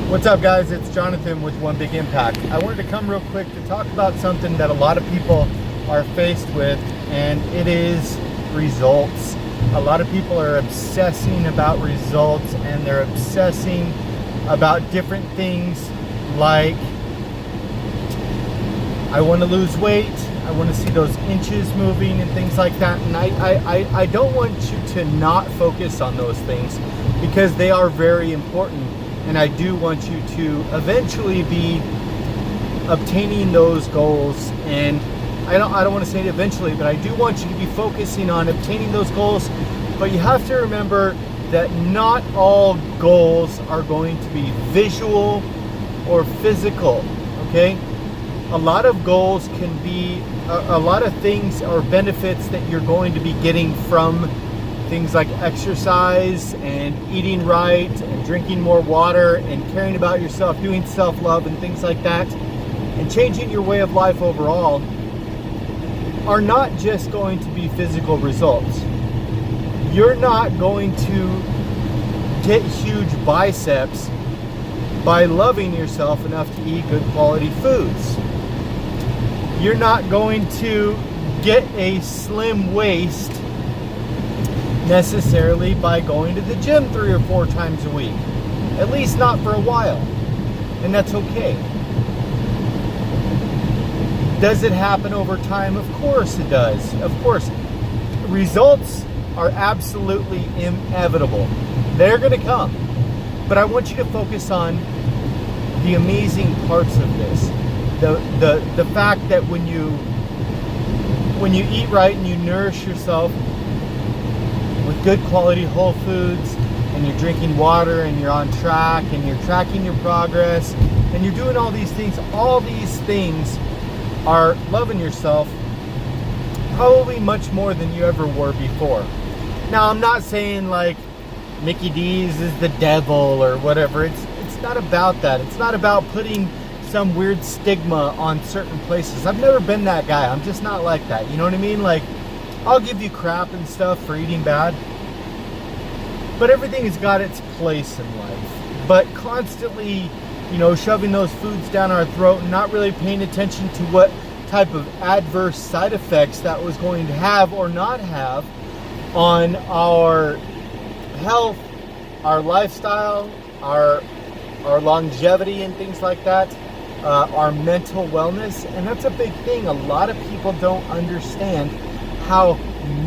What's up, guys? It's Jonathan with One Big Impact. I wanted to come real quick to talk about something that a lot of people are faced with, and it is results. A lot of people are obsessing about results, and they're obsessing about different things like, I want to lose weight, I want to see those inches moving and things like that. And I don't want you to not focus on those things, because they are very important. And I do want you to eventually be obtaining those goals. And I don't want to say it eventually, but I do want you to be focusing on obtaining those goals. But you have to remember that not all goals are going to be visual or physical, okay? A lot of goals can be, a lot of things or benefits that you're going to be getting from things like exercise and eating right and drinking more water and caring about yourself, doing self-love and things like that, and changing your way of life overall, are not just going to be physical results. You're not going to get huge biceps by loving yourself enough to eat good quality foods. You're not going to get a slim waist necessarily by going to the gym 3 or 4 times a week. At least not for a while. And that's okay. Does it happen over time? Of course it does. Of course. Results are absolutely inevitable. They're going to come. But I want you to focus on the amazing parts of this. The fact that when you eat right and you nourish yourself with good quality whole foods, and you're drinking water, and you're on track, and you're tracking your progress, and you're doing all these things are loving yourself probably much more than you ever were before. Now, I'm not saying like Mickey D's is the devil or whatever. It's not about that. It's not about putting some weird stigma on certain places. I've never been that guy. I'm just not like that. You know what I mean? Like, I'll give you crap and stuff for eating bad, but everything has got its place in life. But constantly, shoving those foods down our throat and not really paying attention to what type of adverse side effects that was going to have or not have on our health, our lifestyle, our longevity and things like that, our mental wellness. And that's a big thing. A lot of people don't understand how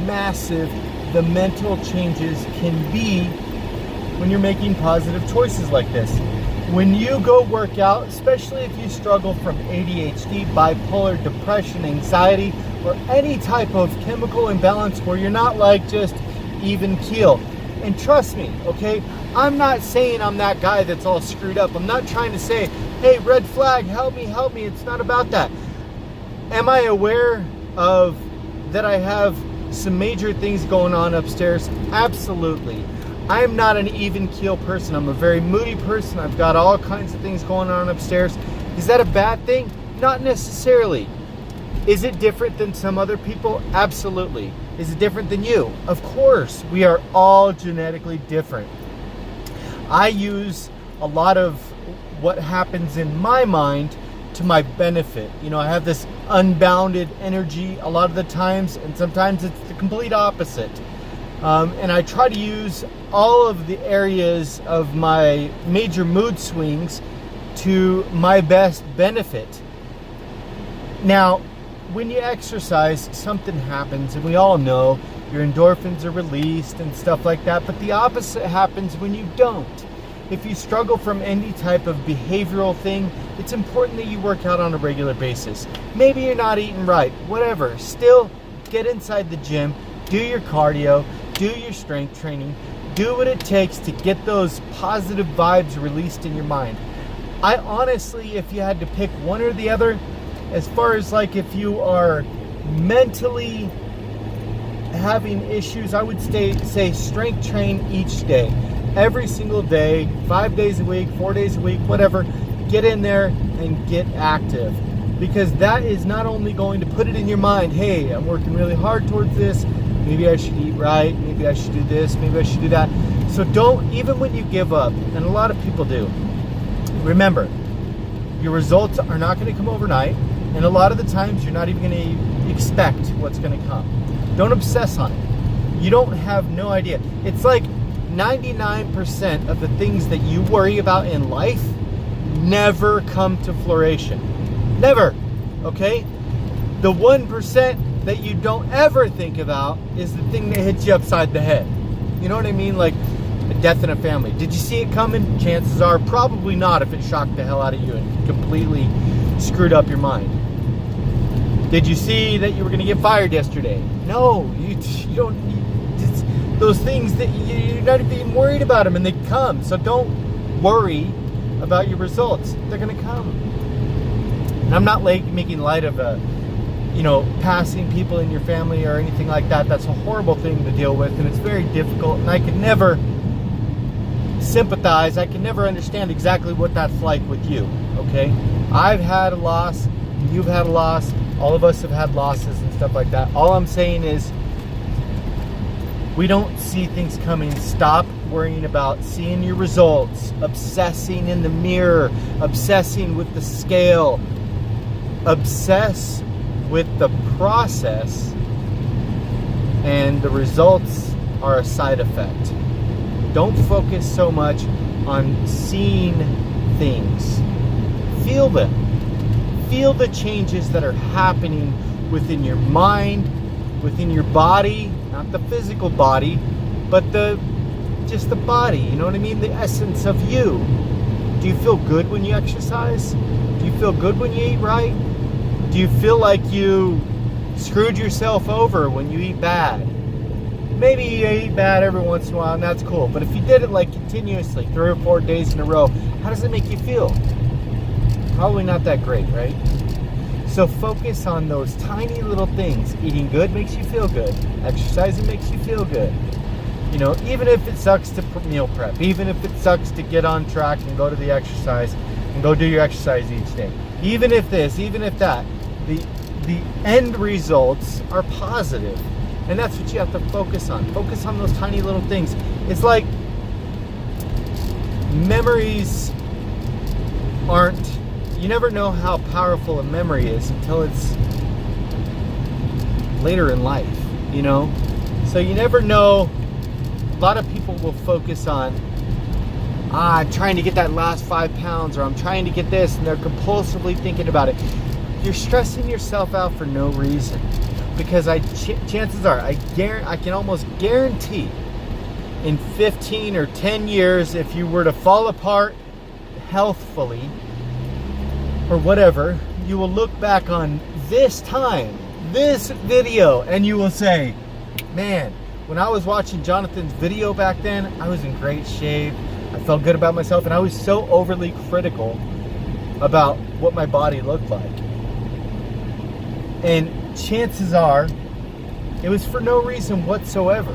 massive the mental changes can be when you're making positive choices like this. When you go work out, especially if you struggle from ADHD, bipolar, depression, anxiety, or any type of chemical imbalance where you're not like just even keel. And trust me, okay, I'm not saying I'm that guy that's all screwed up. I'm not trying to say, hey, red flag, help me. It's not about that. Am I aware of that I have some major things going on upstairs? Absolutely. I am not an even keel person. I'm a very moody person. I've got all kinds of things going on upstairs. Is that a bad thing? Not necessarily. Is it different than some other people? Absolutely. Is it different than you? Of course. We are all genetically different. I use a lot of what happens in my mind to my benefit. I have this unbounded energy a lot of the times, and sometimes it's the complete opposite. And I try to use all of the areas of my major mood swings to my best benefit. Now, when you exercise, something happens, and we all know your endorphins are released and stuff like that, but the opposite happens when you don't. If you struggle from any type of behavioral thing, it's important that you work out on a regular basis. Maybe you're not eating right, whatever. Still, get inside the gym, do your cardio, do your strength training, do what it takes to get those positive vibes released in your mind. I honestly, if you had to pick one or the other, as far as like if you are mentally having issues, I would say strength train each day. Every single day, 5 days a week, 4 days a week, whatever. Get in there and get active, because that is not only going to put it in your mind, hey, I'm working really hard towards this, maybe I should eat right, maybe I should do this, maybe I should do that. So don't, even when you give up, and a lot of people do, Remember, your results are not going to come overnight, and a lot of the times you're not even going to expect what's going to come. Don't obsess on it. You don't have no idea. It's like 99% of the things that you worry about in life never come to flourishing. Never. Okay? The 1% that you don't ever think about is the thing that hits you upside the head. You know what I mean? Like a death in a family. Did you see it coming? Chances are probably not if it shocked the hell out of you and completely screwed up your mind. Did you see that you were going to get fired yesterday? No, you don't. It's those things that you're not even worried about them, and they come. So don't worry about your results. They're going to come. And I'm not making light of passing people in your family or anything like that. That's a horrible thing to deal with, and it's very difficult. And I could never sympathize. I can never understand exactly what that's like with you. Okay, I've had a loss. You've had a loss. All of us have had losses and stuff like that. All I'm saying is we don't see things coming. Stop worrying about seeing your results, obsessing in the mirror, obsessing with the scale. Obsess with the process, and the results are a side effect. Don't focus so much on seeing things. Feel them. Feel the changes that are happening within your mind, within your body, not the physical body, but just the body, you know what I mean? The essence of you. Do you feel good when you exercise? Do you feel good when you eat right? Do you feel like you screwed yourself over when you eat bad? Maybe you eat bad every once in a while, and that's cool. But if you did it like continuously, 3 or 4 days in a row, how does it make you feel? Probably not that great, right? So focus on those tiny little things. Eating good makes you feel good. Exercising makes you feel good. You know, even if it sucks to meal prep, even if it sucks to get on track and go to the exercise and go do your exercise each day. Even if this, even if that, the end results are positive. And that's what you have to focus on. Focus on those tiny little things. It's like memories aren't, you never know how powerful a memory is until it's later in life, you know? So you never know. A lot of people will focus on, I'm trying to get that last 5 pounds, or I'm trying to get this, and they're compulsively thinking about it. You're stressing yourself out for no reason. Because chances are, I can almost guarantee in 15 or 10 years, if you were to fall apart healthfully or whatever, you will look back on this time, this video, and you will say, man, when I was watching Jonathan's video back then, I was in great shape. I felt good about myself, and I was so overly critical about what my body looked like. And chances are, it was for no reason whatsoever.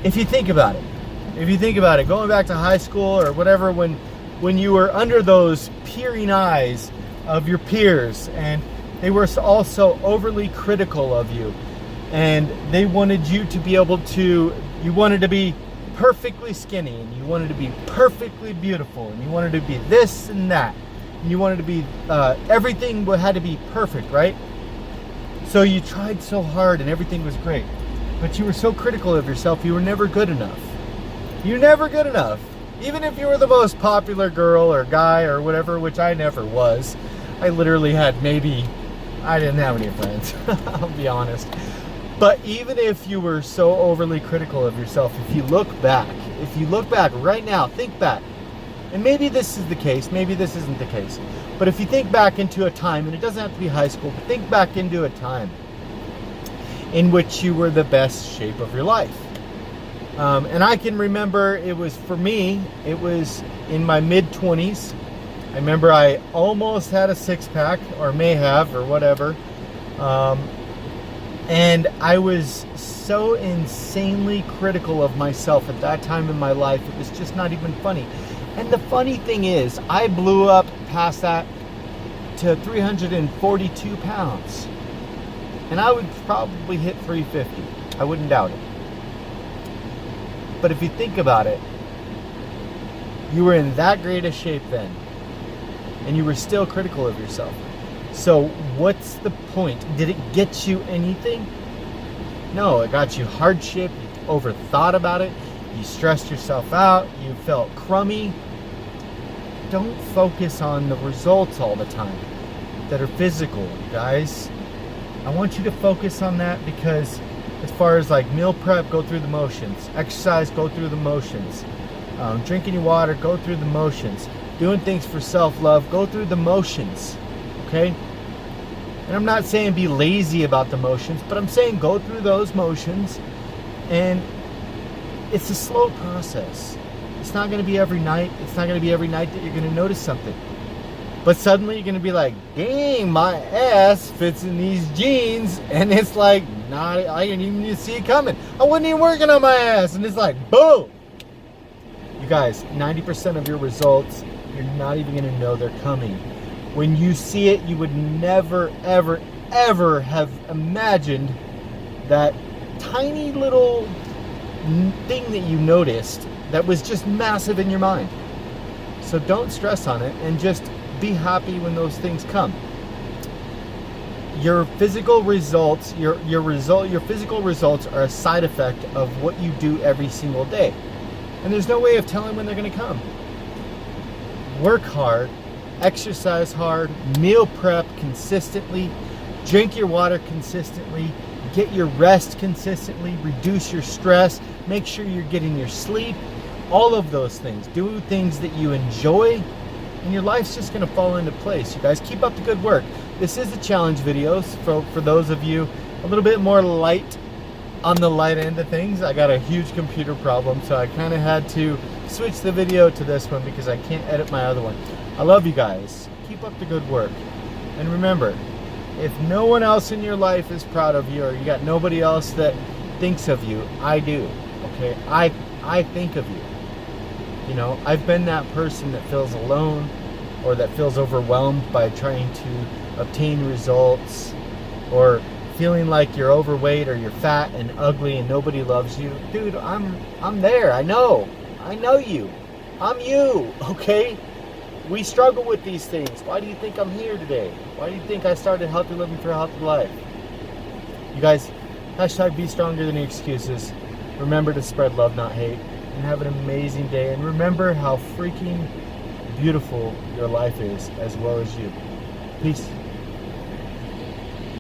If you think about it, going back to high school or whatever, when you were under those peering eyes of your peers, and they were also overly critical of you, and they wanted you to be able to, you wanted to be perfectly skinny, and you wanted to be perfectly beautiful, and you wanted to be this and that, and you wanted to be, everything had to be perfect, right? So you tried so hard and everything was great, but you were so critical of yourself, you were never good enough. You're never good enough. Even if you were the most popular girl or guy or whatever, which I never was. I literally had I didn't have any friends, I'll be honest. But even if you were so overly critical of yourself, if you look back right now, think back, and maybe this is the case, maybe this isn't the case, but if you think back into a time, and it doesn't have to be high school, but think back into a time in which you were the best shape of your life. And I can remember, for me, it was in my mid-20s. I remember I almost had a six-pack, or may have, or whatever. And I was so insanely critical of myself at that time in my life, it was just not even funny. And the funny thing is, I blew up past that to 342 pounds. And I would probably hit 350. I wouldn't doubt it. But if you think about it, You were in that great a shape then, and you were still critical of yourself. So what's the point? Did it get you anything? No, it got you hardship. You overthought about it. You stressed yourself out. You felt crummy. Don't focus on the results all the time that are physical, guys. I want you to focus on that, because as far as like meal prep, go through the motions. Exercise, go through the motions. Drinking your water, go through the motions. Doing things for self-love, go through the motions. Okay? And I'm not saying be lazy about the motions, but I'm saying go through those motions, and it's a slow process. It's not going to be every night. It's not going to be every night that you're going to notice something. But suddenly you're going to be like, dang, my ass fits in these jeans. And it's like, I didn't even see it coming. I wasn't even working on my ass. And it's like, boom. You guys, 90% of your results, you're not even going to know they're coming. When you see it, you would never, ever, ever have imagined that tiny little thing that you noticed that was just massive in your mind. So don't stress on it, and just be happy when those things come. Your physical results, your physical results are a side effect of what you do every single day. And there's no way of telling when they're going to come. Work hard, exercise hard, meal prep consistently, drink your water consistently, get your rest consistently, reduce your stress, make sure you're getting your sleep, all of those things. Do things that you enjoy, and your life's just going to fall into place. You guys, keep up the good work. This is a challenge video for those of you a little bit more light on the light end of things. I got a huge computer problem, so I kind of had to switch the video to this one because I can't edit my other one. I love you guys. Keep up the good work. And remember, if no one else in your life is proud of you, or you got nobody else that thinks of you, I do. Okay? I think of you. You know, I've been that person that feels alone, or that feels overwhelmed by trying to obtain results, or feeling like you're overweight or you're fat and ugly and nobody loves you. Dude, I'm there. I know you. I'm you. Okay? We struggle with these things. Why do you think I'm here today? Why do you think I started Healthy Living for a Healthy Life? You guys, hashtag be stronger than your excuses. Remember to spread love, not hate. And have an amazing day. And remember how freaking beautiful your life is, as well as you. Peace.